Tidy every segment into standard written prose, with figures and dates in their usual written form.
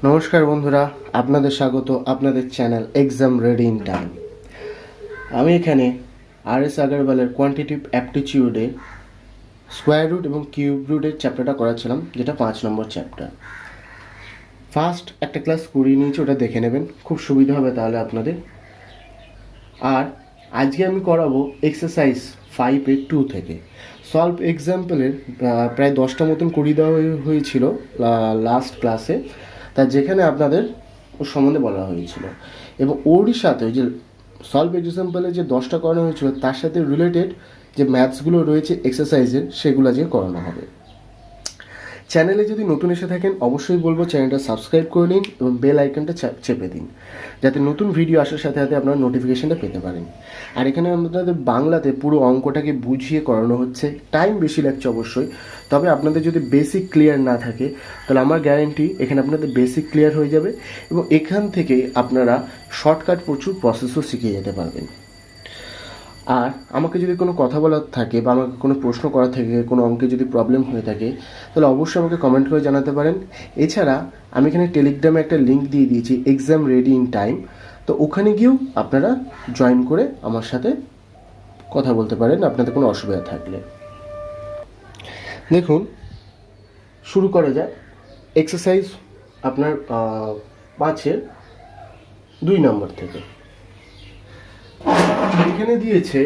নমস্কার বন্ধুরা, আপনাদের স্বাগত আপনাদের channel exam ready in time. আমি এখানে আর.এস. আগরওয়ালের কোয়ান্টিটিভ অ্যাপটিটিউডে স্কোয়ার রুট এবং কিউব রুটের চ্যাপ্টারটা করাচ্ছিলাম, যেটা 5 নম্বর চ্যাপ্টার। ফার্স্ট একটা ক্লাস করিয়ে নিয়েছি, ওটা দেখে নেবেন, খুব সুবিধা হবে তাহলে আপনাদের। আর আজকে আমি করাবো এক্সারসাইজ 5.2 থেকে সলভ এক্সাম্পলের প্রায় 10টা মতন করিয়ে দেওয়া হয়েছিল লাস্ট ক্লাসে, তা যেখানে আপনাদের ওর সম্বন্ধে বলা হয়েছিল এবং ওরই সাথে যে সলভ এক্সাম্পলে যে 10টা করানো হয়েছিল তার সাথে রিলেটেড যে ম্যাথসগুলো রয়েছে এক্সারসাইজের, সেগুলো আজকে করানো হবে। চ্যানেলে যদি নতুন এসে থাকেন অবশ্যই বলবো চ্যানেলটা সাবস্ক্রাইব করে নিন এবং বেল আইকনটা চেপে দিন, যাতে নতুন ভিডিও আসার সাথে সাথে আপনারা নোটিফিকেশনটা পেতে পারেন। আর এখানে আমাদের বাংলাতে পুরো অঙ্কটাকে বুঝিয়ে করানো হচ্ছে, টাইম বেশি লাগছে অবশ্যই, তবে আপনাদের যদি বেসিক ক্লিয়ার না থাকে তাহলে আমার গ্যারেন্টি এখানে আপনাদের বেসিক ক্লিয়ার হয়ে যাবে এবং এখান থেকে আপনারা শর্টকাট প্রচুর প্রসেসও শিখে যেতে পারবেন। আর আমাকে যদি কোনো কথা বলার থাকে বা আমাকে কোনো প্রশ্ন করা থাকে, কোনো অঙ্কে যদি প্রবলেম হয়ে থাকে, তাহলে অবশ্যই আমাকে কমেন্ট করে জানাতে পারেন। এছাড়া আমি এখানে টেলিগ্রামে একটা লিঙ্ক দিয়ে দিয়েছি, এক্সাম রেডি ইন টাইম, তো ওখানে গিয়েও আপনারা জয়েন করে আমার সাথে কথা বলতে পারেন আপনাদের কোনো অসুবিধা থাকলে। দেখুন, শুরু করা যায় এক্সারসাইজ আপনার 5-এর 2 নম্বর থেকে। এখানে দিয়েছে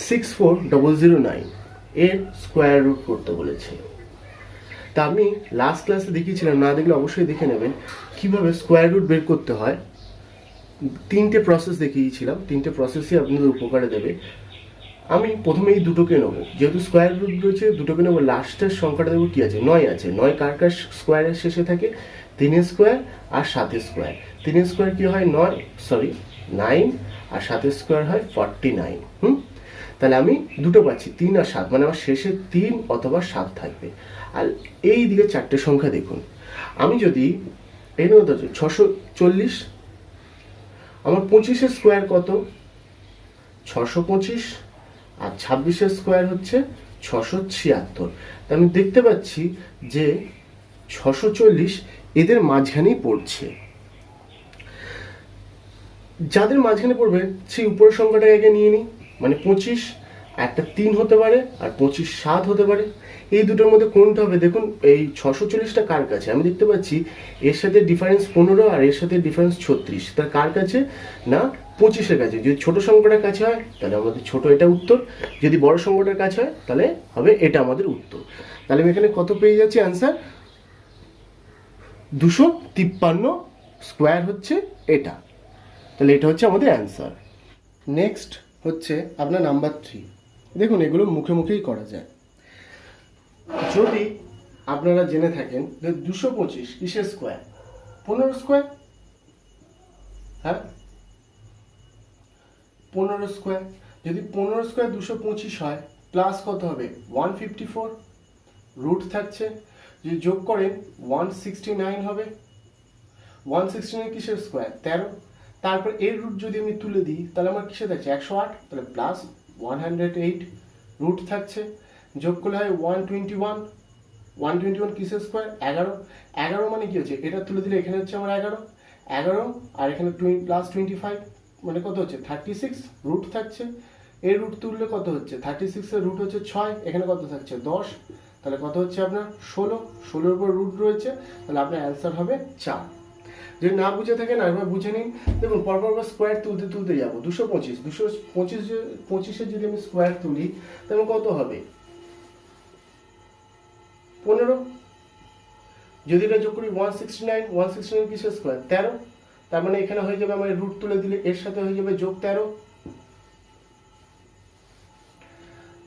64009 এর স্কোয়ার রুট করতে বলেছে। তা আমি লাস্ট ক্লাসে দেখিয়েছিলাম, না দেখলে অবশ্যই দেখে নেবেন কিভাবে স্কোয়ার রুট বের করতে হয়। 3টে প্রসেস দেখিয়েছিলাম, 3টে প্রসেসই আপনাদের উপকারে দেবে। আমি প্রথমে এই দুটোকে নেবো, যেহেতু স্কোয়ার রুট রয়েছে দুটোকে নেবো। লাস্টের সংখ্যাটা দেবো কি আছে, 9 আছে। 9 কার কার স্কোয়ারের শেষে থাকে, 3 স্কোয়ার আর 7 স্কোয়ার। 3 স্কোয়ার কি হয় 9 আর 7 স্কোয়ার হয় 49। তাহলে আমি দুটো পাচ্ছি, 3 আর 7, মানে আমার শেষে 3 অথবা 7 থাকবে। আর এই দিকে 4টে সংখ্যা দেখুন, আমি যদি এই নেব 640, আমার 25-এর স্কোয়ার কত 625, আর 26-এর স্কোয়ার হচ্ছে 676। তা আমি দেখতে পাচ্ছি যে 640 এদের মাঝখানেই পড়ছে। যাদের মাঝখানে পড়বে সেই উপরের সংখ্যাটাকে আগে নিয়ে নিই, মানে 25 একটা 3 হতে পারে আর 25 7 হতে পারে। এই দুটোর মধ্যে কোনটা হবে? দেখুন এই 640টা কার কাছে, আমি দেখতে পাচ্ছি এর সাথে ডিফারেন্স 15 আর এর সাথে ডিফারেন্স 36। তার কার কাছে? না 25-এর কাছে। যদি ছোট সংখ্যাটার কাছে হয় তাহলে আমাদের ছোট এটা উত্তর, যদি বড় সংখ্যাটার কাছে হয় তাহলে হবে এটা আমাদের উত্তর। তাহলে আমি এখানে কত পেয়ে যাচ্ছি অ্যান্সার? 253 স্কোয়ার হচ্ছে এটা। তাহলে এটা হচ্ছে আমাদের অ্যান্সার। নেক্সট হচ্ছে আপনার নাম্বার 3। দেখুন এগুলো মুখে মুখেই করা যায়। যদি আপনারা জেনে থাকেন যে 225 কিসের স্কোয়ার? 15 স্কোয়ার। হ্যাঁ 15 স্কোয়ার। যদি 15 স্কোয়ার 225 হয়, প্লাস কত হবে 154, রুট থাকছে, যদি যোগ করেন 169 হবে। 169 কিসের স্কোয়ার? 13। তারপর এর রুট যদি আমি তুলে দিই তাহলে আমার কিসে থাকছে 108, তাহলে প্লাস 108 রুট থাকছে, যোগ করলে হয় 121। 121 কিসের স্কোয়ার? 11। 11 মানে কি হচ্ছে, এটা তুলে দিলে এখানে হচ্ছে আমার 11 আর এখানে প্লাস 25 মানে কত হচ্ছে 36, রুট থাকছে। এর রুট তুললে কত হচ্ছে 36 এর রুট হচ্ছে 6, এখানে কত থাকছে 10, তাহলে কত হচ্ছে আপনার 16 উপর রুট রয়েছে, তাহলে আপনার অ্যান্সার হবে 4। যদি না বুঝে থাকেন আরেকবার বুঝে নিন। দেখুন পরপর স্কোয়ার তুলতে যাবো। 225 যদি আমি স্কোয়ার তুলি তাহলে কত হবে 15। যদি এটা যোগ করি 169 কিসের স্কোয়ার? 13। তার মানে এখানে হয়ে যাবে আমার রুট তুলে দিলে এর সাথে হয়ে যাবে যোগ 13।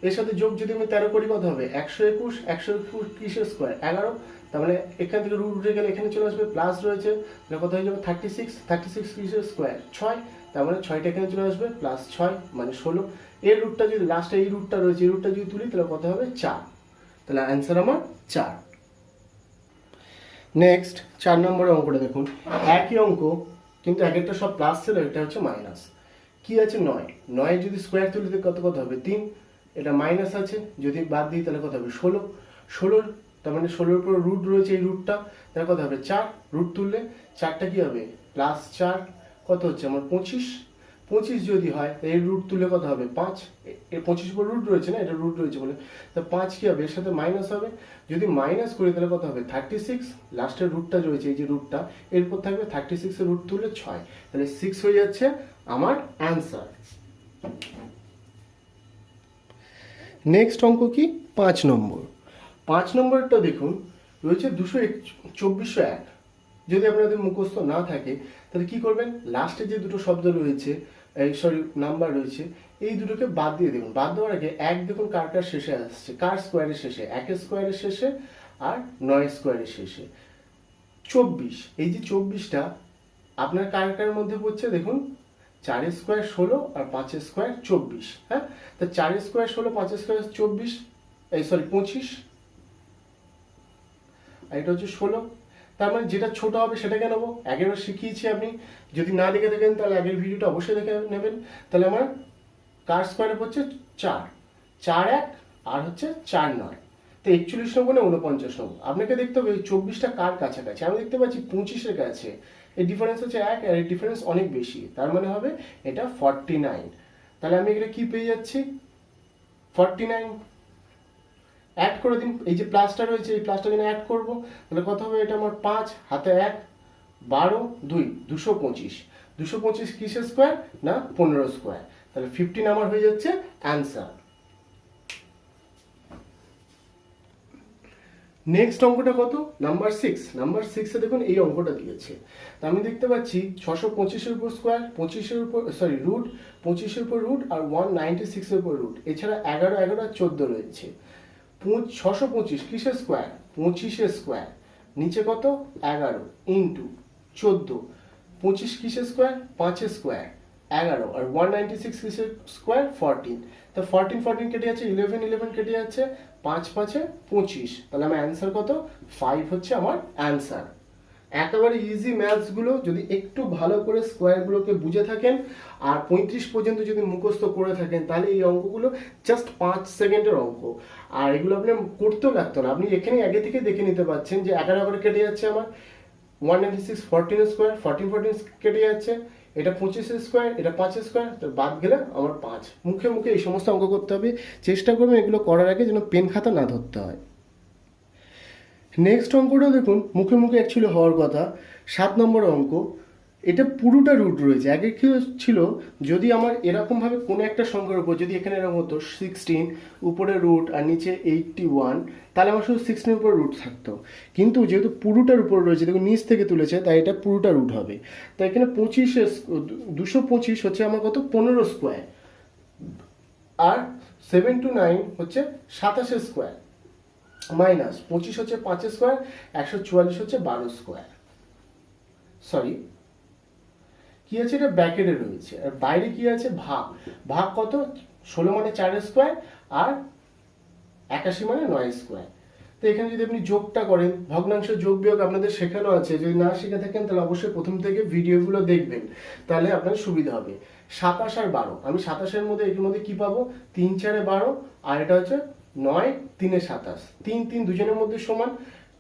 এর সাথে যোগ যদি আমি 13 করি কত হবে 121। 121 কিসের স্কোয়ার? 11। তার মানে এখান থেকে রুট উঠে গেলে এখানে চলে আসবে, প্লাস রয়েছে, তাহলে কত হয়ে যাবে 36 কিসের স্কোয়ার? 6। তার মানে 6টা এখানে চলে আসবে, প্লাস 6 মানে 16। এর রুটটা যদি লাস্টে এই রুটটা রয়েছে, এই রুটটা যদি তুলি তাহলে কত হবে 4। তাহলে অ্যান্সার আমার 4। নেক্সট 4 নম্বরের অঙ্কটা দেখুন, একই অঙ্ক কিন্তু এক একটা সব প্লাস ছিল, এটা হচ্ছে মাইনাস। কি আছে 9 যদি স্কোয়ার তুলি কত হবে 3, এটা মাইনাস আছে, যদি বাদ দিই তাহলে কত হবে 16। তার মানে 16-এর উপর রুট রয়েছে, এই রুটটা তাহলে কত হবে 4, রুট তুললে 4টা কি হবে +4 কত হচ্ছে আমার 25, 25 যদি হয় এর রুট তুলে কত হবে 5, এর 25 উপর রুট রয়েছে না, এটা রুট রয়েছে বলে, তা 5 কি হবে এর সাথে মাইনাস হবে, যদি মাইনাস করি তাহলে কত হবে 36, লাস্টের রুটটা রয়েছে এই যে রুটটা এরপর থাকবে 36 এর রুট তুললে 6, তাহলে 6 হয়ে যাচ্ছে আমার অ্যান্সার। নেক্সট অঙ্ক কি 5 নম্বর। 5 নম্বরটা দেখুন রয়েছে 2401। যদি আপনাদের মুখস্থ না থাকে তাহলে কি করবেন, লাস্টে যে দুটো শব্দ রয়েছে নাম্বার রয়েছে এই দুটোকে বাদ দিয়ে দেবেন। বাদ দেওয়ার আগে এক দেখুন কার কার শেষে আসছে, কার স্কোয়ারের শেষে, 1 স্কোয়ারের শেষে আর 9 স্কোয়ারের শেষে 24। এই যে 24টা আপনার কার কার মধ্যে পড়ছে দেখুন, 4 স্কোয়ার 16 আর 5 স্কোয়ার 24। হ্যাঁ, তা 4 স্কোয়ার 16, 5 স্কোয়ার 24, 25 আর এটা হচ্ছে 16। তার মানে যেটা ছোট হবে সেটাকে নেবো, আগেরবার শিখিয়েছি, আপনি যদি না দেখে থাকেন তাহলে আগের ভিডিওটা অবশ্যই দেখে নেবেন। তাহলে আমার কার স্কোয়ারে হচ্ছে 4, 4 1 আর হচ্ছে 4 9, তো 41 নেবো না 49 নেবো। আপনাকে দেখতে হবে 24টা কার কাছাকাছি, আমি দেখতে পাচ্ছি 25-এর কাছে, এর ডিফারেন্স হচ্ছে 1 আর এর ডিফারেন্স অনেক বেশি, তার মানে হবে এটা 49। তাহলে আমি এটা কি পেয়ে যাচ্ছি 49। অ্যাড করে দিন, এই যে প্লাসটা রয়েছে এই প্লাসটা যেন অ্যাড করবো তাহলে কত হবে, এটা আমার 5 হাতে 1 12 2 225, 225 কিসের স্কোয়ার না 15 স্কোয়ার, তাহলে 15 আমার হয়ে যাচ্ছে অ্যান্সার। নেক্সট অঙ্কটা কত নাম্বার 6। নাম্বার 6-এ দেখুন এই অঙ্কটা দিয়েছে, তা আমি দেখতে পাচ্ছি 625-এর উপর স্কোয়ার, 25-এর উপর রুট, 25-এর উপর রুট আর 196-এর উপর রুট, এছাড়া 11 11 আর 14 রয়েছে। 625 কিসের স্কোয়ার 25-এর স্কোয়ার, নিচে কত 11 ইন্টু 14, 25 কিসের স্কোয়ার 5-এর স্কোয়ার 11 আর 196 কিসের স্কোয়ার 14, তো 14 14 কেটে যাচ্ছে, 11 11 কেটে যাচ্ছে, 5 5 25, তাহলে আমার অ্যান্সার কত 5 হচ্ছে আমার অ্যান্সার। একেবারে ইজি ম্যাথসগুলো যদি একটু ভালো করে স্কোয়ারগুলোকে বুঝে থাকেন আর 35 পর্যন্ত যদি মুখস্থ করে থাকেন তাহলে এই অঙ্কগুলো জাস্ট 5 সেকেন্ডের অঙ্ক, আর এগুলো আপনি করতেও লাগতো না, আপনি এখানে আগে থেকে দেখে নিতে পারছেন যে 11 11 কেটে যাচ্ছে আমার, 196 14 স্কোয়ার 14 14 কেটে যাচ্ছে, এটা 25 স্কোয়ার, এটা 5 স্কোয়ার, তো বাদ গেলে আমার 5। মুখে মুখে এই সমস্ত অঙ্ক করতে হবে, চেষ্টা করবেন এগুলো করার আগে যেন পেন খাতা না ধরতে হয়। নেক্সট অঙ্কটা দেখুন মুখে মুখে অ্যাকচুয়ালি হওয়ার কথা, 7 নম্বর অঙ্ক। এটা পুরোটা রুট রয়েছে, আগে কি ছিল যদি আমার এরকমভাবে কোনো একটা সংখ্যার উপর যদি এখানে এরকম হতো 16 উপরে রুট আর নিচে 81, তাহলে আমার শুধু 16-এর উপর রুট থাকতো, কিন্তু যেহেতু পুরোটার উপর রয়েছে দেখুন নিচ থেকে তুলেছে তাই এটা পুরোটা রুট হবে, তাই এখানে 225 হচ্ছে আমার কত 15 স্কোয়ার, আর 7 to 9 হচ্ছে 27 স্কোয়ার, মাইনাস 25 হচ্ছে 5 স্কোয়ার, 144 হচ্ছে 12 স্কোয়ার। সরি কি আছে, এটা ব্র্যাকেটে রয়েছে, আর বাইরে কি আছে ভাগ, ভাগ কত 16 মানে 4 স্কোয়ার আর 81 মানে 9 স্কোয়ার। তো এখানে যদি আপনি যোগটা করেন, ভগ্নাংশ যোগ বিয়োগ আপনাদের শেখানো আছে, যদি না শিখে থাকেন তাহলে অবশ্যই প্রথম থেকে ভিডিওগুলো দেখবেন, তাহলে আপনার সুবিধা হবে। 27 আর 12, আমি 27-এর মধ্যে এর মধ্যে কি পাবো 3 4 12, আর এটা হচ্ছে 9 3 27, 3 3 দুজনের মধ্যে সমান,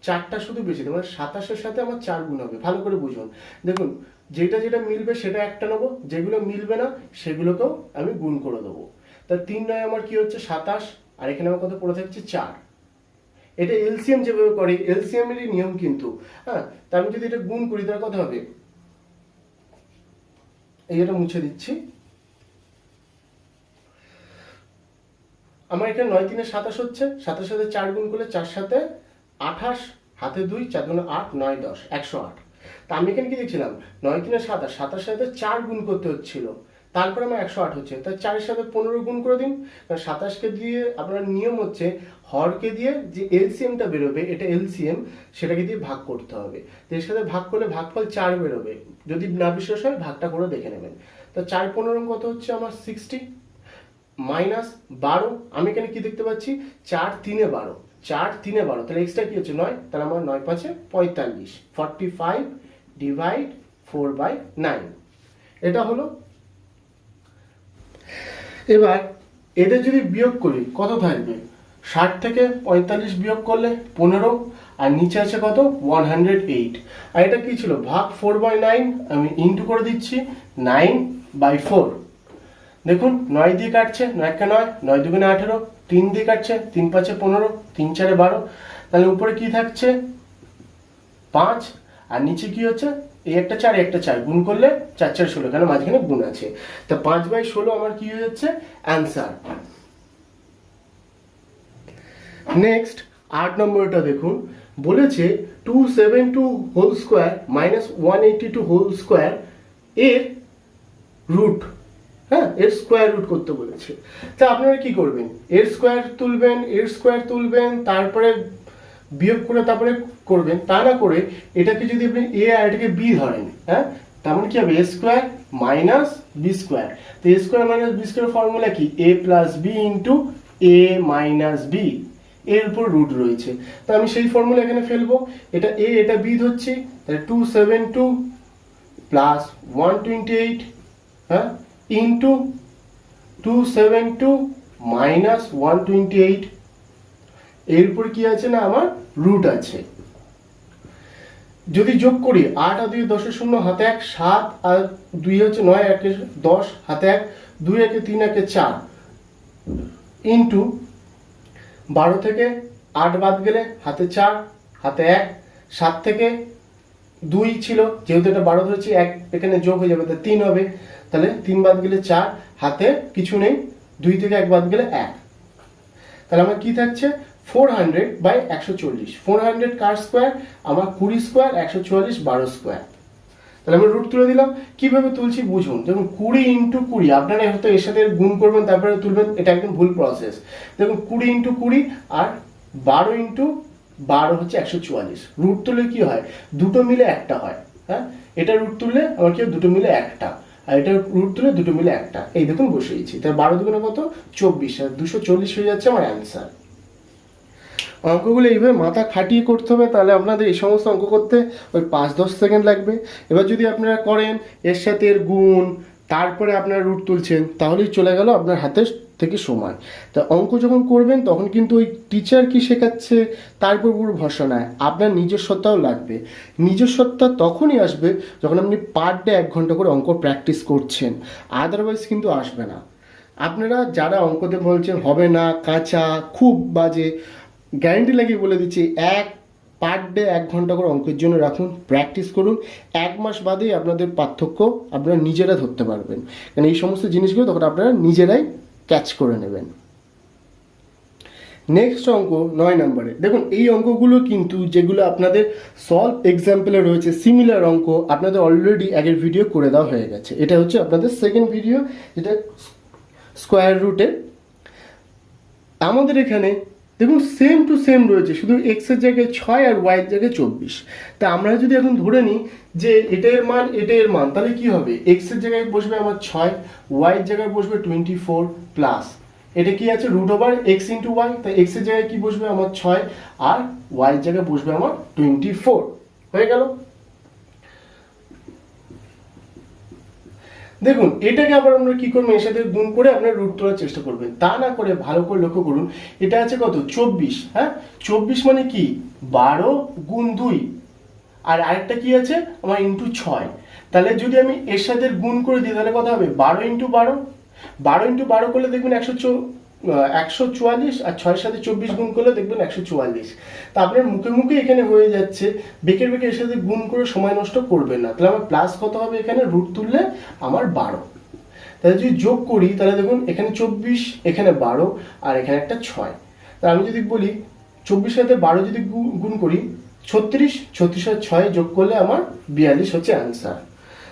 4টা শুধু বেশি, মানে 27-এর সাথে আমার 4 গুণ হবে, ভালো করে বুঝুন। দেখুন যেটা যেটা মিলবে সেটা একটা নেবো, যেগুলো মিলবে না সেগুলোকেও আমি গুণ করে দেবো। তা 3 9 আমার কি হচ্ছে 27, আর এখানে আমার কত পড়ে থাকছে 4। এটা এলসিএম যেভাবে করে এলসিএম এরই নিয়ম কিন্তু, হ্যাঁ, তা আমি যদি এটা গুণ করি তাহলে কত হবে, এই এটা মুছে দিচ্ছি, আমার এখানে 9 3 27 হচ্ছে, 27 সাথে 4 গুণ করলে 4 সাথে 28, হাতে 2 4 গুণ 8 9 10 108। তা আমি এখানে কি দেখছিলাম 9 3 27, 27 সাথে 4 গুণ করতে হচ্ছিল, তারপরে আমার 108 হচ্ছে, তাই 4-এর সাথে 15 গুণ করে দিন, কারণ 27কে দিয়ে আপনার নিয়ম হচ্ছে হরকে দিয়ে যে এলসিএমটা বেরোবে, এটা এলসিএম, সেটাকে দিয়ে ভাগ করতে হবে, তো এর সাথে ভাগ করলে ভাগফল 4 বেরোবে, যদি না বিশ্বাস হয় ভাগটা করে দেখে নেবেন। তো 4 15 কত হচ্ছে আমার 60, মাইনাস 12, আমি এখানে কি দেখতে পাচ্ছি 4 3 12, 4 3 12, তাহলে এক্সট্রা কি হচ্ছে 9, তাহলে আমার 9 5 45, 45 ডিভাইড 4/9, এটা হলো। এবার এদের যদি বিয়োগ করি কত থাকবে 60 থেকে 45 বিয়োগ করলে 15, আর নিচে আছে কত 108। আর এটা কি ছিল ভাগ 4/9, আমি ইন্টু করে দিচ্ছি 9/4। দেখুন 9 দিয়ে কাটছে, 9 কে 9, 9 দুগুণে 18, 3 দিয়ে কাটছে, 3 5 15, 3 4 12, তাহলে উপরে কি থাকছে 5, আর নিচে কি হচ্ছে এই একটা 4 একটা 4 গুণ করলে 4 4 16, কারণ মাঝখানে গুণ আছে, তা 5/16 আমার কি হয়ে যাচ্ছে অ্যান্সার। নেক্সট 8 নম্বরটা দেখুন, বলেছে 272 whole square minus 182 whole square এর রুট, হ্যাঁ এর স্কোয়ার রুট করতে বলেছে। তা আপনারা কি করবেন, এর স্কোয়ার তুলবেন তারপরে বিয়োগ করে তারপরে করবেন, তা না করে এটাকে যদি আপনি এ আর এটাকে বি ধরেন, হ্যাঁ তার মানে কি হবে A square minus B square. তো A square minus B square formula কি A plus B into A minus B, এর উপর রুট রয়েছে, তো আমি সেই ফর্মুলা এখানে ফেলবো, এটা এ এটা বি ধরছি, তাহলে 272 প্লাস 128, হ্যাঁ ইন্টু 272 মাইনাস 128, এর উপর কি আছে না আমার রুট আছে। যদি যোগ করি 8 আর 2 10 0 হাতে 1, 7 আর 2 হচ্ছে 9 1 10 হাতে 1, 2 1 3 1 4 ইন্টু 12 থেকে 8 বাদ গেলে হাতে 4 হাতে 1, 7 থেকে 2 ছিল যেহেতু এটা 12 ধরেছি 1 এখানে যোগ হয়ে যাবে, তাহলে 3 হবে, তাহলে 3 বাদ গেলে 4 হাতে কিছু নেই, 2 থেকে 1 বাদ গেলে 1, তাহলে আমার কি থাকছে 400/140, 400 কার স্কোয়ার আমার 20 স্কোয়ার, 144 12 স্কোয়ার। তাহলে আমি রুট তুলে দিলাম, কিভাবে তুলছি বুঝুন। দেখুন 20 ইন্টু 20, আপনারা হয়তো এর সাথে গুণ করবেন তারপরে তুলবেন, এটা একদম ভুল প্রসেস। দেখুন 20 ইন্টু 20 আর 12 ইন্টু 12 হচ্ছে 144, রুট তুললে কি হয় দুটো মিলে একটা হয়, হ্যাঁ এটা রুট তুললে আমার কি দুটো মিলে একটা, আর এটা রুট তুলে দুটো মিলে একটা, এই দেখুন বসিয়েছি, তাহলে 12 দুগুণে কত 24, আর 240 হয়ে যাচ্ছে আমার অ্যান্সার। অঙ্কগুলো এইভাবে মাথা খাটিয়ে করতে হবে, তাহলে আপনাদের এই সমস্ত অঙ্ক করতে ওই 5-10 সেকেন্ড লাগবে। এবার যদি আপনারা করেন এর সাথে এর গুণ তারপরে আপনারা রুট তুলছেন, তাহলেই চলে গেল আপনার হাতের থেকে সময়। তা অঙ্ক যখন করবেন তখন কিন্তু ওই টিচার কি শেখাচ্ছে তার উপর পুরো ভরসা নয়, আপনার নিজস্বতাও লাগবে। নিজস্বতা তখনই আসবে যখন আপনি পার ডে 1 ঘন্টা করে অঙ্ক প্র্যাকটিস করছেন, আদারওয়াইজ কিন্তু আসবে না। আপনারা যারা অঙ্কতে বলছেন হবে না কাঁচা খুব বাজে, গ্যারেন্টি লাগিয়ে বলে দিচ্ছি পার ডে 1 ঘন্টা করে অঙ্কের জন্য রাখুন, প্র্যাকটিস করুন, 1 মাস বাদেই আপনাদের পার্থক্য আপনারা নিজেরা ধরতে পারবেন, কারণ এই সমস্ত জিনিসগুলো তখন আপনারা নিজেরাই ক্যাচ করে নেবেন। নেক্সট অঙ্ক 9 নম্বরে দেখুন, এই অঙ্কগুলো কিন্তু যেগুলো আপনাদের সলভ এক্সাম্পলে রয়েছে সিমিলার অঙ্ক আপনাদের অলরেডি আগের ভিডিও করে দেওয়া হয়ে গেছে, এটা হচ্ছে আপনাদের সেকেন্ড ভিডিও যেটা স্কোয়ার রুটের। আমাদের এখানে দেখুন সেম টু সেম রয়েছে, শুধু এক্স এর জায়গায় 6 আর ওয়াই এর জায়গায় 24। তা আমরা যদি এখন ধরে নিই যে এটা এর মান, তাহলে কি হবে এক্স এর জায়গায় বসবে আমার 6, ওয়াই এর জায়গায় বসবে 24 প্লাস এটা কি আছে root over x into y, তাই এক্স এর জায়গায় কি বসবে আমার 6 আর ওয়াই এর জায়গায় বসবে আমার 24, হয়ে গেল। দেখুন এটাকে আবার আমরা কি করবো এর সাথে গুণ করে আপনার রুট তোলার চেষ্টা করবেন, তা না করে ভালো করে লক্ষ্য করুন এটা আছে কত 24, হ্যাঁ 24 মানে কি 12 গুণ 2, আর আরেকটা কি আছে আমার ইন্টু 6, তাহলে যদি আমি এর সাথে গুণ করে দিই তাহলে কত হবে 12 ইন্টু 12, 12 ইন্টু 12 করলে দেখবেন 144, আর 6 সাথে 24 গুণ করলে দেখবেন 144। তা আপনার মুখে মুখে এখানে হয়ে যাচ্ছে, বেকের এর সাথে গুণ করে সময় নষ্ট করবেন না। তাহলে আমার প্লাস কত হবে এখানে রুট তুললে আমার 12, তাহলে যদি যোগ করি তাহলে দেখুন এখানে 24 এখানে 12 আর এখানে একটা 6, তা আমি যদি বলি 24 সাথে 12 যদি গুণ করি 36, 36 আর 6 যোগ করলে আমার 42 হচ্ছে অ্যান্সার।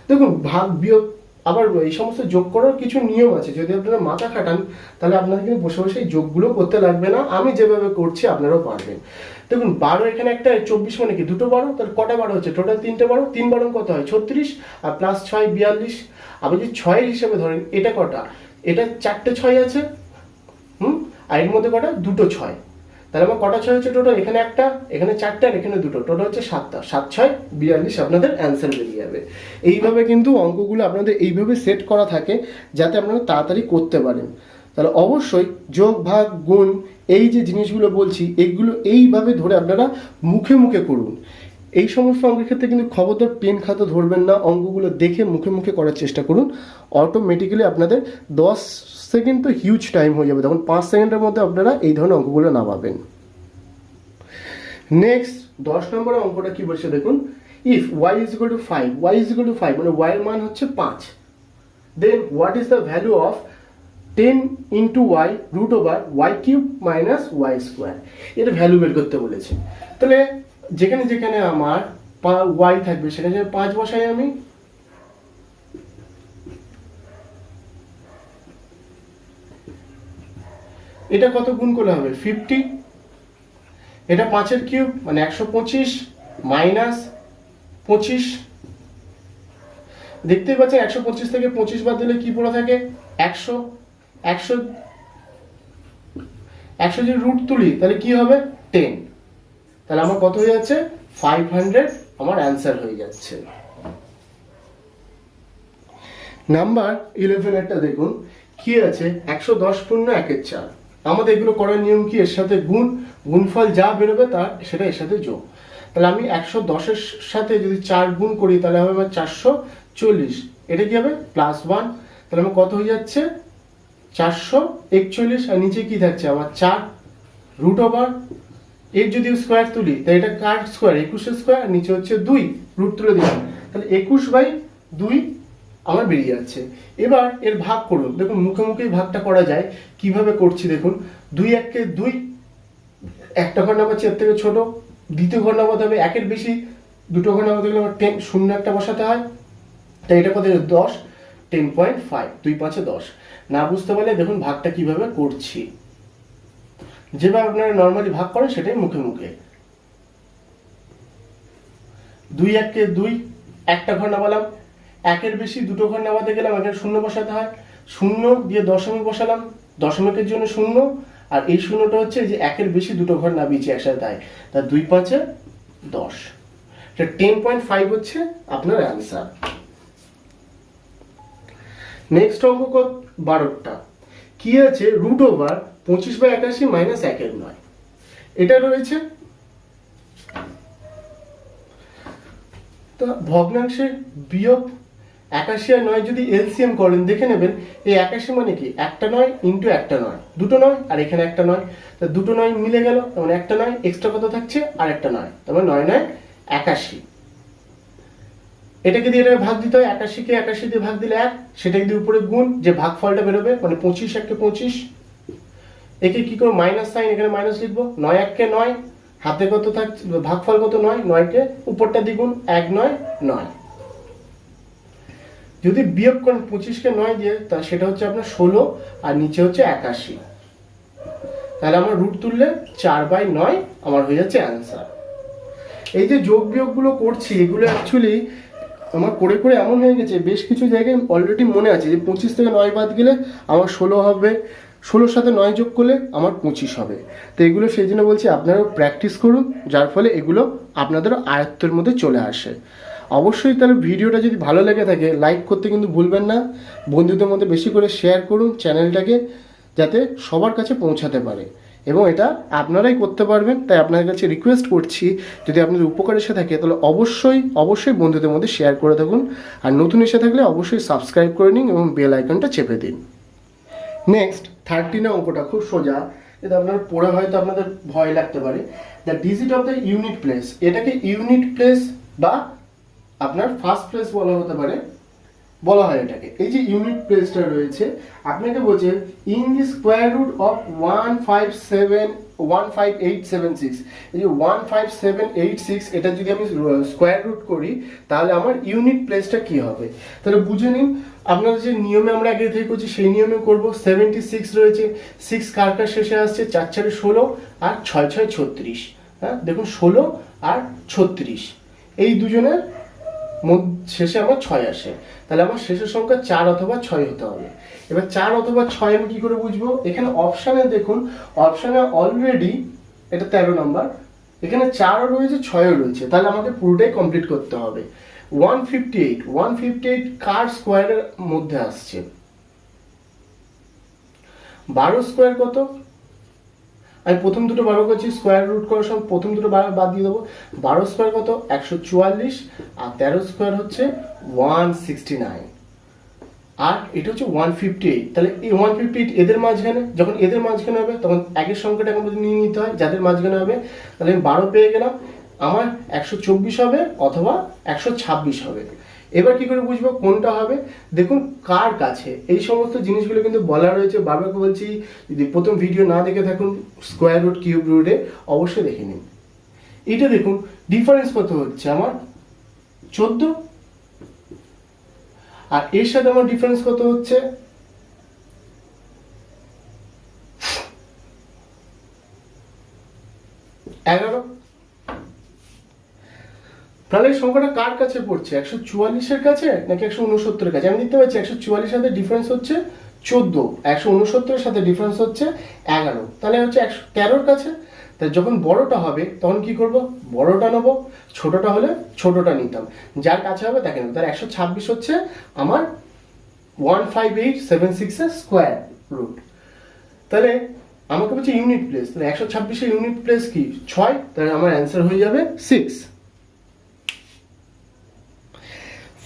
দেখুন ভাগ বিয়োগ আবার এই সমস্ত যোগ করার কিছু নিয়ম আছে, যদি আপনারা মাথা খাটান তাহলে আপনাদের কিন্তু বসে বসে এই যোগগুলো করতে লাগবে না, আমি যেভাবে করছি আপনারাও পারবেন। দেখুন 12 এখানে একটা 24 মানে কি দুটো 12, তাহলে কটা 12 হচ্ছে টোটাল 3টে 12, 3 12 কত হয় 36 আর প্লাস 6 42। আবার যদি 6 হিসেবে ধরেন এটা কটা, এটা 4টে 6 আছে, আর এর মধ্যে কটা দুটো 6, তাহলে আমার কটা 6 হচ্ছে টোটাল, এখানে একটা এখানে 4টে আর এখানে দুটো, টোটাল হচ্ছে 7টা, 7 6 42 আপনাদের অ্যান্সার বেরিয়ে যাবে। এইভাবে কিন্তু অঙ্কগুলো আপনাদের এইভাবে সেট করা থাকে যাতে আপনারা তাড়াতাড়ি করতে পারেন। তাহলে অবশ্যই যোগ ভাগ গুণ এই যে জিনিসগুলো বলছি এগুলো এইভাবে ধরে আপনারা মুখে মুখে করুন। এই সমস্ত অঙ্কের ক্ষেত্রে কিন্তু খবরদার পেন খাতা ধরবেন না, অঙ্কগুলো দেখে মুখে মুখে করার চেষ্টা করুন। অটোমেটিক্যালি আপনাদের 10 সেকেন্ড তো হিউজ টাইম হয়ে যাবে, তখন 5 সেকেন্ডের মধ্যে আপনারা এই ধরনের অঙ্কগুলো নামাবেন। নেক্সট 10 নম্বরের অঙ্কটা কি বলছে দেখুন, if y is equal to 5, y is equal to 5 মানে y এর মান হচ্ছে 5, then what is the value of 10 into y root over y cube minus y square, এটা ভ্যালু বের করতে বলেছে। তাহলে যেখানে যেখানে আমার y থাকবে সেখানে 5 বসাই আমি, এটা কত গুণ করলে হবে 50, এটা 5 এর কিউব মানে 125 মাইনাস 25, দেখতেই পাচ্ছেন 125 থেকে 25 বাদ দিলে কি পড়ে থাকে 100, 100 যদি রুট তুলি তাহলে কি হবে 10, তাহলে আমার কত হয়ে যাচ্ছে 500, আমার অ্যান্সার হয়ে যাচ্ছে। নাম্বার 11 একটা দেখুন কি আছে, 110 পূর্ণ 1/4, আমাদের এগুলো করার নিয়ম কি, এর সাথে গুণফল যা বেরোবে তার সেটা এর সাথে যোগ। তাহলে আমি 110 এর সাথে যদি 4 গুণ করি তাহলে হবে আমার 440, এটা কি হবে +1, তাহলে আমার কত হয়ে যাচ্ছে 441, আর নিচে কি থাকছে আমার 4 রুট ওভার, এর যদি স্কোয়ার তুলি তাহলে এটা কার স্কোয়ার 21 এর স্কোয়ার, নিচে হচ্ছে 2 রুট তুলে দিলাম, তাহলে 21/2 আমার বেরিয়ে যাচ্ছে। এবার এর ভাগ করুন, দেখুন মুখে মুখেই ভাগটা করা যায়, কিভাবে করছি দেখুন, 2 1 কে 2, একটা ঘর নাম্বার হচ্ছে এর থেকে ছোট, দ্বিতীয় ঘর নাম্বার হবে 1 এর বেশি, দুটো ঘর নাম্বার গেলে আমার 10 শূন্য একটা বসাতে হয়, তাই এটা কত 10, 10.5, 2 5 10। না বুঝতে পারলে দেখুন ভাগটা কিভাবে করছি, যেভাবে আপনারা নর্মালি ভাগ করেন সেটাই মুখে মুখে। 2 1 কে 2, একটা ঘর নামালাম, 1 এর বেশি দুটো ঘর নামাতে গেলাম এখানে শূন্য বসাতে হয়, শূন্য দিয়ে দশমিক বসালাম, দশমিকের জন্য শূন্য, আর এই শূন্যটা হচ্ছে যে 1 এর বেশি দুটো ঘর নামিয়েছি একসাথে, তাই তা 2 5 10, এটা 10.5 হচ্ছে আপনার অ্যান্সার। নেক্সট অঙ্ক 12টা কি আছে, রুট ওভার 25/81 মাইনাস 1 এর 9, এটা রয়েছে। তো ভগ্নাংশে বিয়োগ 81 আর 9 যদি এলসিএম করেন দেখে নেবেন, এই 81 মানে কি একটা 9 ইন্টু একটা 9, দুটো 9, আর এখানে একটা 9, তা দুটো 9 মিলে গেল, তার মানে একটা 9 এক্সট্রা কত থাকছে আর একটা 9, তার মানে 9 9 81, এটাকে দিয়ে এটাকে ভাগ দিতে হয়, 81 কে 81 দিয়ে ভাগ দিলে 1, সেটাকে দিয়ে উপরে গুণ, যে ভাগফলটা বেরোবে মানে 25 1 কে 25, একে কি করব মাইনাস সাইন, এখানে মাইনাস লিখবো, 9 1 কে 9, হাতে কত থাকছে ভাগফল কত 9, 9 কে উপরটা দ্বিগুণ 1 9 9, যদি বিয়োগ করেন 25 কে 9 দিয়ে তা সেটা হচ্ছে আপনার 16, আর নিচে হচ্ছে 81, তাহলে আমরা রুট তুললে 4/9 আমার হয়ে যাচ্ছে অ্যান্সার। এই যে যোগ বিয়োগগুলো করছি এগুলো অ্যাকচুয়ালি আমার করে করে এমন হয়ে গেছে, বেশ কিছু জায়গায় অলরেডি মনে আছে যে 25 থেকে 9 বাদ গেলে আমার 16 হবে, 16 সাথে 9 যোগ করলে আমার 25 হবে। তো এগুলো সেই জন্য বলছি আপনারাও প্র্যাকটিস করুন, যার ফলে এগুলো আপনাদের আয়ত্তের মধ্যে চলে আসে। অবশ্যই তাহলে ভিডিওটা যদি ভালো লেগে থাকে লাইক করতে কিন্তু ভুলবেন না, বন্ধুদের মধ্যে বেশি করে শেয়ার করুন চ্যানেলটাকে, যাতে সবার কাছে পৌঁছাতে পারে, এবং এটা আপনারাই করতে পারবেন। তাই আপনাদের কাছে রিকোয়েস্ট করছি, যদি আপনাদের উপকার এসে থাকে তাহলে অবশ্যই বন্ধুদের মধ্যে শেয়ার করে থাকুন, আর নতুন এসে থাকলে অবশ্যই সাবস্ক্রাইব করে নিন এবং বেল আইকনটা চেপে দিন। নেক্সট 13 অঙ্কটা খুব সোজা, এটা আপনার পড়ে হয়তো আপনাদের ভয় লাগতে পারে, the digit of the unit place, এটাকে ইউনিট প্লেস বা আপনার ফার্স্ট প্লেস বলা হয় এটাকে। এই যে ইউনিট প্লেসটা রয়েছে আপনাকে বলছে in the square root of 15876, এই যে 15786 এটা যদি আমি স্কোয়ার রুট করি তাহলে আমার ইউনিট প্লেসটা কি হবে, তাহলে বুঝে নিন। আপনাদের যে নিয়মে আমরা আগে থেকে করছি সেই নিয়মে করব। 76 রয়েছে, 6 কার শেষে আসছে, 4 4 16 আর 6 6 36, হ্যাঁ দেখুন 16 আর 36 এই দুজনের শেষে আমার 6 আসে, তাহলে আমার শেষের সংখ্যা 4 অথবা 6 হতে হবে। এবার 4 অথবা 6 আমি কি করে বুঝবো, এখানে অপশানে দেখুন, অপশানে অলরেডি এটা 13 নম্বর, এখানে 4ও রয়েছে 6ও রয়েছে, তাহলে আমাকে পুরোটাই কমপ্লিট করতে হবে। 158 কার স্কোয়ারের মধ্যে আসছে, 12 স্কোয়ার কত আমি প্রথম দুটো বার করছি, স্কোয়ার রুট করার সময় প্রথম দুটো বাদ দিয়ে দেবো। 12 স্কোয়ার কত 144, আর 13 স্কোয়ার হচ্ছে 169, আর এটা হচ্ছে 158। তাহলে এই 158 এদের মাঝখানে, যখন এদের মাঝখানে হবে তখন একের সংখ্যাটা আমাদের নিয়ে নিতে হয় যাদের মাঝখানে হবে। তাহলে আমি 12 পেয়ে গেলাম, আমার 124 হবে অথবা 126 হবে। এবার কি করে বুঝবো কোনটা হবে? দেখুন কার কাছে, এই সমস্ত জিনিসগুলো কিন্তু বলা রয়েছে। বারবার বলছি, যদি প্রথম ভিডিও না দেখে থাকুন স্কোয়ার রুট কিউব রুটে, অবশ্যই দেখে নিন। এটা দেখুন ডিফারেন্স কত হচ্ছে আমার 14, আর এর সাথে আমার ডিফারেন্স কত হচ্ছে 11। তাহলে এই সংখ্যাটা কার কাছে পড়ছে, 144 এর কাছে নাকি 169 এর কাছে? আমি দেখতে পাচ্ছি 144 এর সাথে ডিফারেন্স হচ্ছে 14, 169 এর সাথে ডিফারেন্স হচ্ছে 11, তাহলে হচ্ছে 113 এর কাছে। তাই যখন বড়টা হবে তখন কি করব, বড়টা নেব, ছোটটা হলে ছোটটা নিতাম, যার কাছে হবে তাকে নেব। তাহলে 126 হচ্ছে আমার 15876 এর স্কোয়ার রুট। তাহলে আমাকে বলছে ইউনিট প্লেস, তাহলে 126 এর ইউনিট প্লেস কি 6, তাহলে আমার অ্যান্সার হয়ে যাবে 6।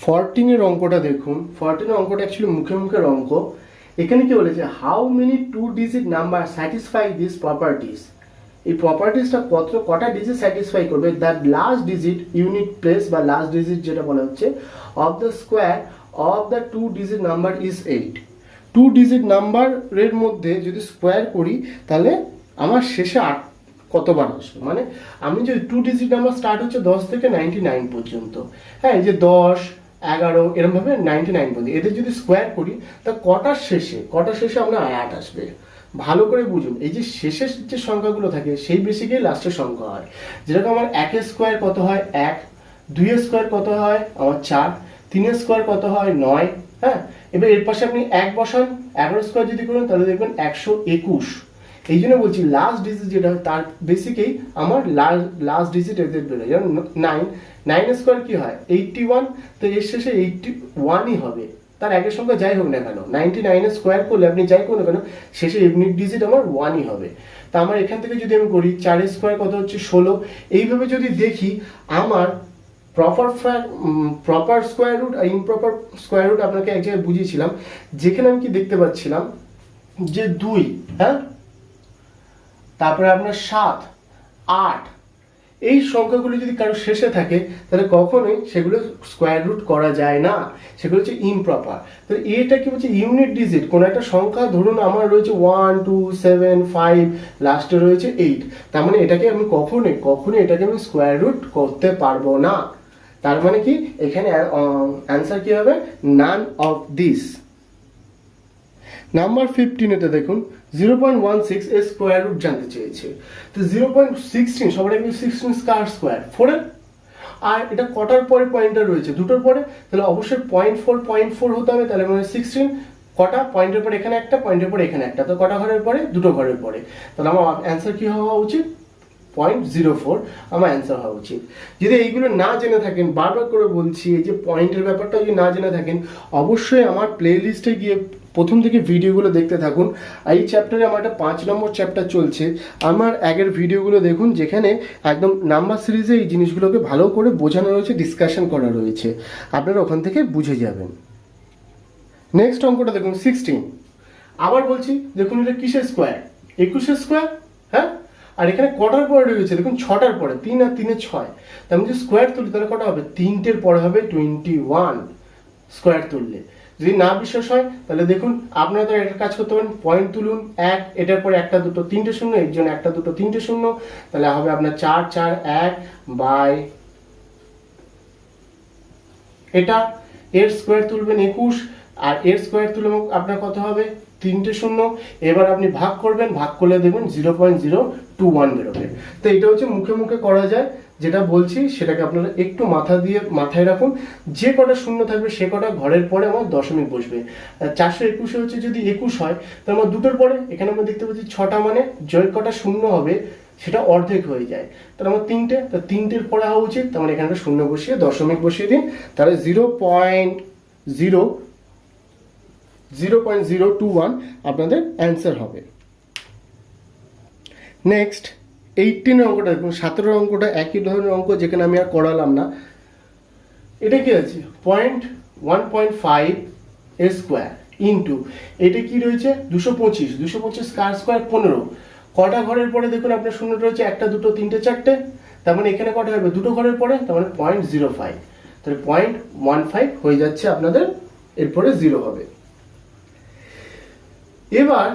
14 এর অঙ্কটা দেখুন, 14 এর অঙ্কটা অ্যাকচুয়ালি মুখে মুখের অঙ্ক। এখানে কি বলেছে, how many 2-digit number satisfy this properties. এই প্রপার্টিসটা কটা ডিজিট স্যাটিসফাই করবে? That last digit unit place বা লাস্ট ডিজিট যেটা বলা হচ্ছে of the square of the 2-digit number is 8। 2-digit নাম্বারের মধ্যে যদি স্কোয়ার করি তাহলে আমার শেষে 8 কতবার আসবে, মানে আমি যদি 2-digit নাম্বার স্টার্ট হচ্ছে 10 থেকে 99 পর্যন্ত, হ্যাঁ এই যে 10, 11 এরকম ভাবে 99 পর্যন্ত, এদের যদি স্কোয়ার করি তা কটার শেষে আমরা 8 আসবে। ভালো করে বুঝুন, এই যে শেষের যে সংখ্যাগুলো থাকে সেই বেসিকেই লাস্টের সংখ্যা হয়। যেরকম আমার 1 এর স্কোয়ার কত হয় 1, 2 এর স্কোয়ার কত হয় আমার 4, 3 এর স্কোয়ার কত হয় 9, হ্যাঁ। এবার এর পাশে আপনি 1 বসান, 11 স্কোয়ার যদি করেন তাহলে দেখবেন 121। এই জন্য বলছি লাস্ট ডিজিট যেটা তার বেসিকেই আমার লাস্ট ডিজিট এদের বেরোয়। যেমন 9 স্কোয়ার কি হয় 81, তো এর শেষে 81ই হবে, তার আগের সংখ্যা যাই হোক না কেন। 99 এর স্কোয়ার করলে আপনি যাই করুন না কেন শেষে ইউনিট ডিজিট আমার 1ই হবে। তা আমার এখান থেকে যদি আমি করি 4 এর স্কোয়ার কত হচ্ছে 16, এইভাবে যদি দেখি আমার প্রপার স্কোয়ার রুট আর ইমপ্রপার স্কোয়ার রুট আপনাকে এক জায়গায় বুঝিয়েছিলাম, যেখানে আমি কি দেখতে পাচ্ছিলাম যে 2, হ্যাঁ, তারপরে আপনার 7, 8, এই সংখ্যাগুলো যদি কারো শেষে থাকে তাহলে কখনোই সেগুলো স্কোয়ার রুট করা যায় না, সেগুলো হচ্ছে ইমপ্রপার। তো এটা কি হচ্ছে ইউনিট ডিজিট, কোন একটা সংখ্যা ধরুন আমার রয়েছে 1, 2, 7, 5, লাস্টে রয়েছে 8, তার মানে এটাকে আমি কখনোই এটাকে আমি স্কোয়ার রুট করতে পারবো না। তার মানে কি এখানে অ্যান্সার কি হবে, নান অফ দিস। নাম্বার 15 দেখুন 0.16 এর স্কোয়ার রুট জানতে চেয়েছে। তো 0.16 সবার আগে 16 কার স্কোয়ার 4 এর, আর এটা কটার পরে পয়েন্টার রয়েছে দুটোর পরে, তাহলে অবশ্যই 0.4 হতে হবে। তাহলে মানে 16 কটা পয়েন্টের পরে এখানে একটা, পয়েন্টের পরে এখানে একটা, তো কটা ঘরের পরে দুটো ঘরের পরে, তাহলে আমার অ্যান্সার কি হওয়া উচিত 0.04 আমার অ্যান্সার হওয়া উচিত। যদি এইগুলো না জেনে থাকেন, বারবার করে বলছি এই যে পয়েন্টের ব্যাপারটা যদি না জেনে থাকেন অবশ্যই আমার প্লে লিস্টে গিয়ে প্রথম থেকে ভিডিওগুলো দেখতে থাকুন। এই চ্যাপ্টারে আমার একটা 5 নম্বর চ্যাপ্টার চলছে, আমার আগের ভিডিওগুলো দেখুন যেখানে একদম নাম্বার সিরিজে এই জিনিসগুলোকে ভালো করে বোঝানো রয়েছে, ডিসকাশন করা রয়েছে, আপনারা ওখান থেকে বুঝে যাবেন। নেক্সট অঙ্কটা দেখুন 16, আবার বলছি দেখুন এটা কিসের স্কোয়ার 21 স্কোয়ার, হ্যাঁ, আর এখানে কটার পরে রয়েছে দেখুন 6টার পরে, 3 আর 3 6, তার মধ্যে স্কোয়ার তুলি তাহলে কটা হবে 3টের পরে হবে 21 স্কোয়ার তুললে। যদি না বিশ্বাস হয় তাহলে দেখুন আপনারা তো এটার কাজ করতে পারেন, পয়েন্ট তুলুন 1, এটার পরে একটা দুটো তিনটে শূন্য, এর জন্য একটা দুটো তিনটে শূন্য, তাহলে হবে আপনার 4 4 1 বাই এটা, এর স্কোয়ার তুলবেন 21, আর এর স্কোয়ার তুলে আপনার কত হবে 3টে শূন্য। এবার আপনি ভাগ করবেন, ভাগ করলে দেখবেন 0.021 বেরোবে। তো এটা হচ্ছে মুখে মুখে করা যায়, যেটা বলছি সেটাকে আপনারা একটু মাথায় রাখুন, যে কটা শূন্য থাকবে সে কটা ঘরের পরে আমার দশমিক বসবে। 421 হচ্ছে যদি 21 হয় তাহলে আমার দুটোর পরে এখানে আমরা দেখতে পাচ্ছি 6টা, মানে যে কটা শূন্য হবে সেটা অর্ধেক হয়ে যায়, তাহলে আমার 3টে, তো 3টের পরে হওয়া উচিত, তার মানে এখানে শূন্য বসিয়ে দশমিক বসিয়ে দিন, তাহলে 0.021 আপনাদের অ্যান্সার হবে। নেক্সট 18 অঙ্কটা দেখুন, 17 অঙ্কটা একই ধরনের অঙ্ক, যেখানে আমি আর করালাম না। এটা কি আছে 1.5 এ স্কোয়ার ইন্টু এটা কি রয়েছে 225 কার স্কোয়ার 15। কটা ঘরের পরে দেখুন আপনার শূন্য রয়েছে 1 2 3 4, তার মানে এখানে কটা হবে দুটো ঘরের পরে, তার মানে 0.05, তাহলে 0.15 হয়ে যাচ্ছে আপনাদের, এরপরে 0 হবে। এবার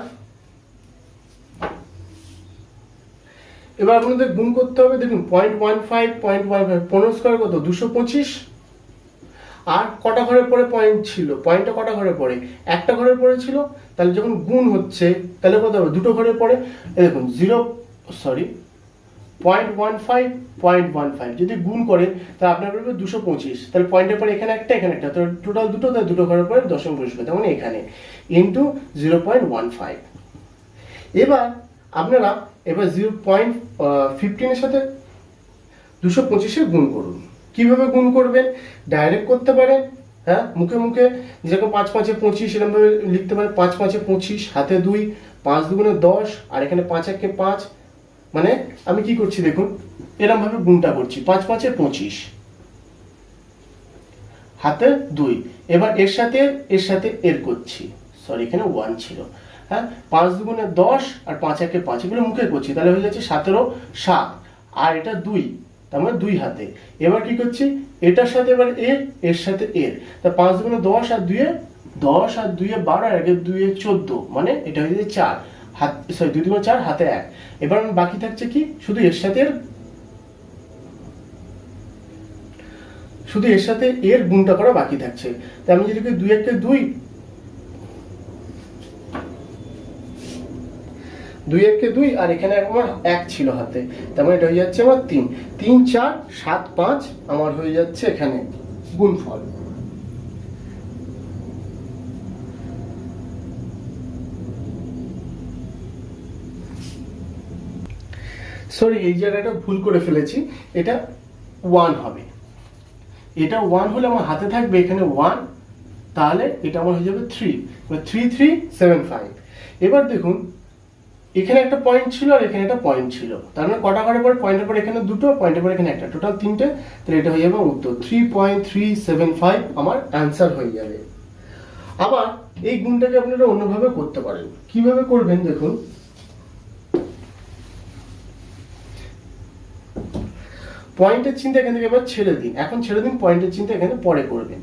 আপনাদের গুণ করতে হবে। দেখুন 0.15 15 স্কোয়ার কত 225, আর কটা ঘরের পরে পয়েন্ট ছিল, পয়েন্টটা কটা ঘরের পরে একটা ঘরের পরে ছিল, তাহলে যখন গুণ হচ্ছে তাহলে কত হবে দুটো ঘরের পরে। দেখুন 0.15 যদি গুণ করেন তাহলে আপনার পাবে 225, তাহলে পয়েন্টের পরে এখানে একটা এখানে একটা, তাহলে টোটাল দুটো, তাহলে দুটো ঘরের পরে দশমিক বসবে, তার মানে এখানে ইন্টু 0.15। এবার আপনারা 0.15 এর সাথে 225 গুণ করুন। কিভাবে গুণ করবেন, ডাইরেক্ট করতে পারেন, হ্যাঁ মুখে মুখে, যেরকম 5 5 এ 25 এরকম ভাবে লিখতে পারেন। 5 5 এ 25, হাতে 2, 5 2 10, আর এখানে 5 1 5, মানে আমি কি করছি দেখুন এরকম ভাবে গুণটা করছি, 5 5 এ 25, হাতে 2। এবার এর সাথে এর করছি, সরি এখানে 1 ছিল, হ্যাঁ 5 2 10 আর 5 1 5, এগুলো মুখে করছি, তাহলে হয়ে যাচ্ছে 17 7, আর এটা 2, তার মানে 2 হাতে। এবার কি করছি এটার সাথে এবার এর সাথে এর, তা 5 2 10 আর 2 10 আর 2 12 আর 1 2 14, মানে এটা হয়ে যাচ্ছে 4 হাত, সরি 2 2 4 হাতে 1। এবার বাকি থাকছে কি শুধু এর সাথে এর গুণটা করা বাকি থাকছে। তাই আমি যদি 2 1 2 2 1 2, আর এখানে আমার 1 ছিল হাতে, তার মানে এটা হয়ে যাচ্ছে আমার 3 3 4 7 5, আমার হয়ে যাচ্ছে এখানে গুণফল। সরি এই জায়গাটা ভুল করে ফেলেছি, এটা 1 হবে, এটা 1 হলে আমার হাতে থাকবে এখানে 1, তাহলে এটা আমার হয়ে যাবে 3 3375। এবার দেখুন এখানে একটা পয়েন্ট ছিল আর এখানে একটা পয়েন্ট ছিল, তার মানে কটা ঘরের পরে পয়েন্টের পরে এখানে দুটো, পয়েন্টের পরে এখানে একটা, টোটাল 3টে, তাহলে এটা হয়ে যাবে উত্তর 3.375 আমার অ্যান্সার হয়ে যাবে। আবার এই গুণটাকে আপনারা অন্যভাবে করতে পারেন। কিভাবে করবেন দেখুন, পয়েন্টের চিন্তা এখান থেকে এবার ছেড়ে দিন, এখন ছেড়ে দিন, পয়েন্টের চিন্তা এখানে পরে করবেন।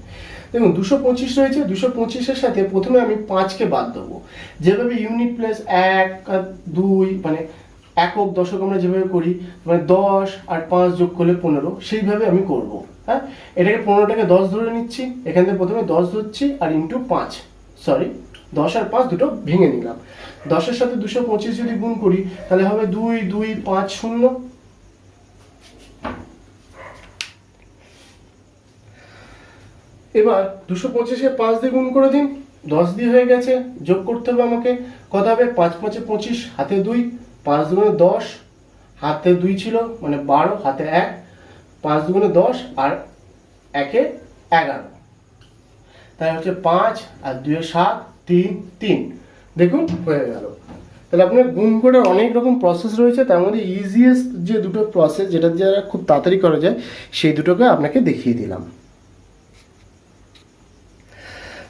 দেখুন 225 রয়েছে, 225-এর সাথে প্রথমে আমি 5কে বাদ দেবো, যেভাবে ইউনিট প্লেস 1 আর 2 মানে একক দশক আমরা যেভাবে করি, মানে 10 আর 5 যোগ করলে 15, সেইভাবে আমি করব। হ্যাঁ এটাকে 15টাকে 10 ধরে নিচ্ছি, এখান থেকে প্রথমে 10 ধরছি আর ইন্টু 5, সরি 10 আর 5 দুটো ভেঙে নিলাম। 10-এর সাথে 225 যদি গুণ করি তাহলে হবে 2 2 5 0। এবার 225-কে 5 দিয়ে গুণ করে দিন, 10 দিয়ে হয়ে গেছে, যোগ করতে হবে আমাকে, কত হবে 5 5 25, হাতে 2, 5 2 10, হাতে 2 ছিল মানে 12, হাতে 1, 5 2 10 আর 1 11, তাই হচ্ছে 5 আর 2 7 3 3, দেখুন হয়ে গেল। তাহলে আপনার গুণ করার অনেক রকম প্রসেস রয়েছে, তার মধ্যে ইজিয়েস্ট যে দুটো প্রসেস যেটা দ্বারা খুব তাড়াতাড়ি করা যায় সেই দুটোকে আপনাকে দেখিয়ে দিলাম।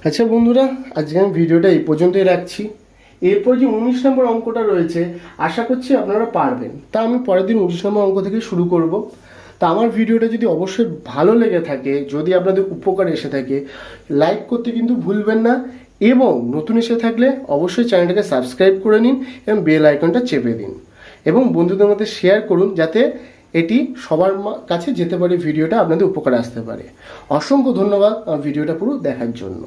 আচ্ছা বন্ধুরা, আজকে আমি ভিডিওটা এই পর্যন্তই রাখছি। এরপর যে 19 নম্বর অঙ্কটা রয়েছে আশা করছি আপনারা পারবেন, তা আমি পরের দিন 19 নম্বর অঙ্ক থেকে শুরু করব। তা আমার ভিডিওটা যদি অবশ্যই ভালো লেগে থাকে, যদি আপনাদের উপকার এসে থাকে, লাইক করতে কিন্তু ভুলবেন না, এবং নতুন এসে থাকলে অবশ্যই চ্যানেলটাকে সাবস্ক্রাইব করে নিন এবং বেল আইকনটা চেপে দিন, এবং বন্ধুদের মধ্যে শেয়ার করুন যাতে এটি সবার কাছে যেতে পারে, ভিডিওটা আপনাদের উপকারে আসতে পারে। অসংখ্য ধন্যবাদ ভিডিওটা পুরো দেখার জন্য।